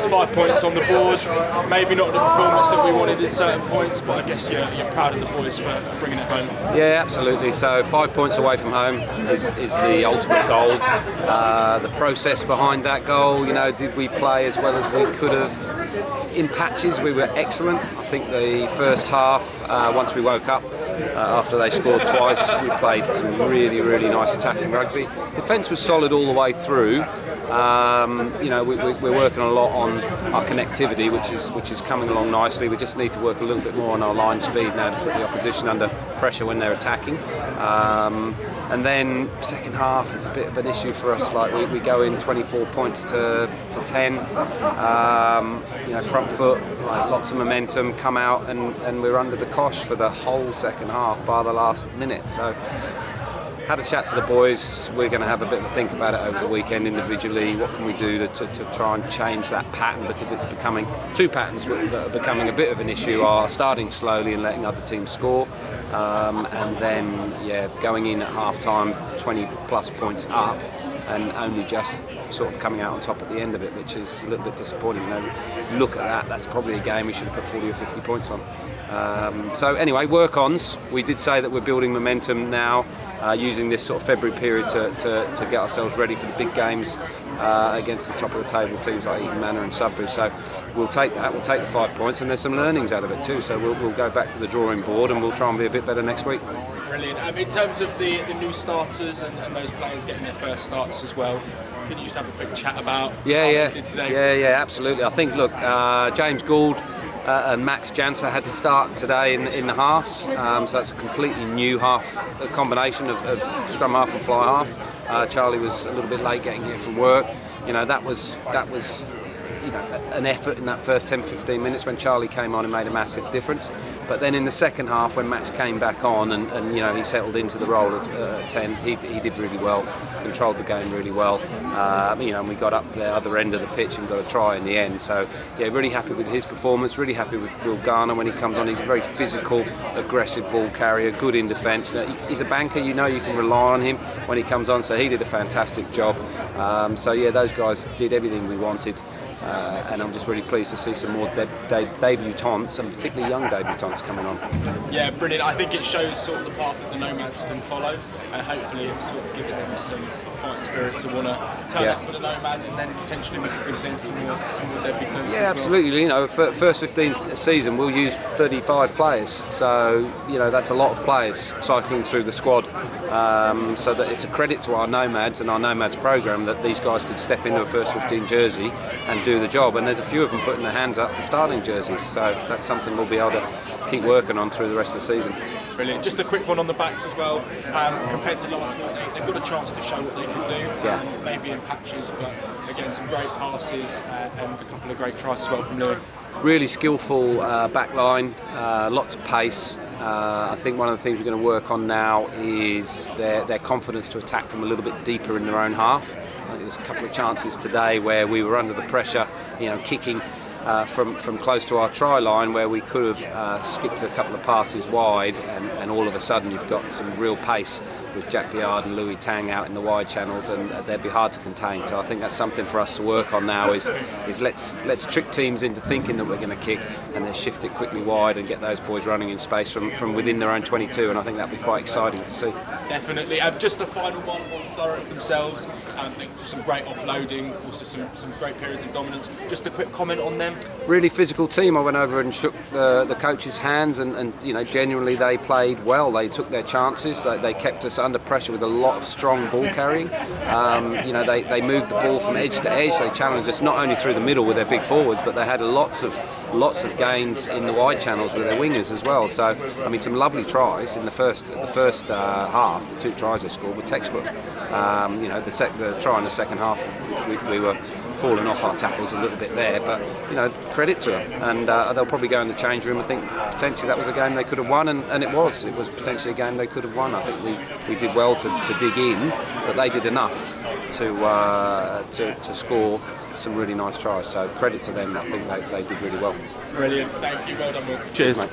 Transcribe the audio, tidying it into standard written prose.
least 5 points on the board. Maybe not the performance that we wanted in certain points, but I guess you're proud of the boys for bringing it home. Yeah, absolutely. So 5 points away from home is the ultimate goal. The process behind that goal, did we play as well as we could have? In patches, we were excellent. I think the first half, once we woke up, after they scored twice, we played some really, really nice attacking rugby. Defence was solid all the way through. We're working a lot on our connectivity, which is coming along nicely. We just need to work a little bit more on our line speed now to put the opposition under pressure when they're attacking. And then second half is a bit of an issue for us. Like we go in 24 points to 10. Front foot, lots of momentum, come out and we're under the cosh for the whole second half by the last minute. So had a chat to the boys. We're going to have a bit of a think about it over the weekend individually. What can we do to try and change that pattern, because it's becoming two patterns that are becoming a bit of an issue, are starting slowly and letting other teams score, and then going in at half time 20 plus points up and only just sort of coming out on top at the end of it, which is a little bit disappointing. Look at that, that's probably a game we should have put 40 or 50 points on. So anyway, work-ons. We did say that we're building momentum now, using this sort of February period to get ourselves ready for the big games against the top of the table teams like Eton Manor and Sudbury. So we'll take that, we'll take the 5 points, and there's some learnings out of it too. So we'll go back to the drawing board and we'll try and be a bit better next week. Brilliant. In terms of the new starters and those players getting their first starts as well, can you just have a quick chat about how they did today? Yeah, absolutely. I think, look, James Gould and Max Janser had to start today in the halves, so that's a completely new half, a combination of scrum half and fly half. Charlie was a little bit late getting here from work. That was an effort in that first 10-15 minutes when Charlie came on and made a massive difference. But then in the second half, when Max came back on and he settled into the role of 10, he did really well, controlled the game really well. And we got up the other end of the pitch and got a try in the end. So really happy with his performance. Really happy with Will Garner when he comes on. He's a very physical, aggressive ball carrier, good in defence. He's a banker. You can rely on him when he comes on. So he did a fantastic job. Those guys did everything we wanted. And I'm just really pleased to see some more debutants, and particularly young debutants, coming on. Yeah, brilliant. I think it shows sort of the path that the Nomads can follow, and hopefully it sort of gives them some fight spirit to want to turn up for the Nomads, and then potentially we could be seeing some more debutants. Yeah, absolutely. First 15 season we'll use 35 players, so that's a lot of players cycling through the squad. So that it's a credit to our Nomads and our Nomads program that these guys could step into a first 15 jersey and do the job, and there's a few of them putting their hands up for starting jerseys, so that's something we'll be able to keep working on through the rest of the season. Brilliant. Just a quick one on the backs as well. Compared to last night, they've got a chance to show what they can do, maybe in patches, but again, some great passes and a couple of great tries as well from Louis. Really skillful back line, lots of pace. I think one of the things we're going to work on now is their confidence to attack from a little bit deeper in their own half. I think there's a couple of chances today where we were under the pressure, kicking from close to our try line, where we could have skipped a couple of passes wide, and all of a sudden you've got some real pace with Jack Biard and Louis Tang out in the wide channels, and they'd be hard to contain. So I think that's something for us to work on now, is let's trick teams into thinking that we're going to kick, and then shift it quickly wide and get those boys running in space from within their own 22, and I think that'd be quite exciting to see. Definitely. Just the final one on Thurrock themselves. Some great offloading, also some great periods of dominance. Just a quick comment on them. Really physical team. I went over and shook the coach's hands, and genuinely they played well. They took their chances. They kept us under pressure with a lot of strong ball carrying. They moved the ball from edge to edge. They challenged us not only through the middle with their big forwards, but they had lots of gains in the wide channels with their wingers as well. So some lovely tries in the first half. The two tries they scored were textbook. The try in the second half, we were falling off our tackles a little bit there, but credit to them, and they'll probably go in the change room. I think potentially that was a game they could have won, and it was potentially a game they could have won. I think we did well to dig in, but they did enough to score some really nice tries, so credit to them. I think they did really well. Brilliant. Thank you. Well done, Will. Cheers, mate.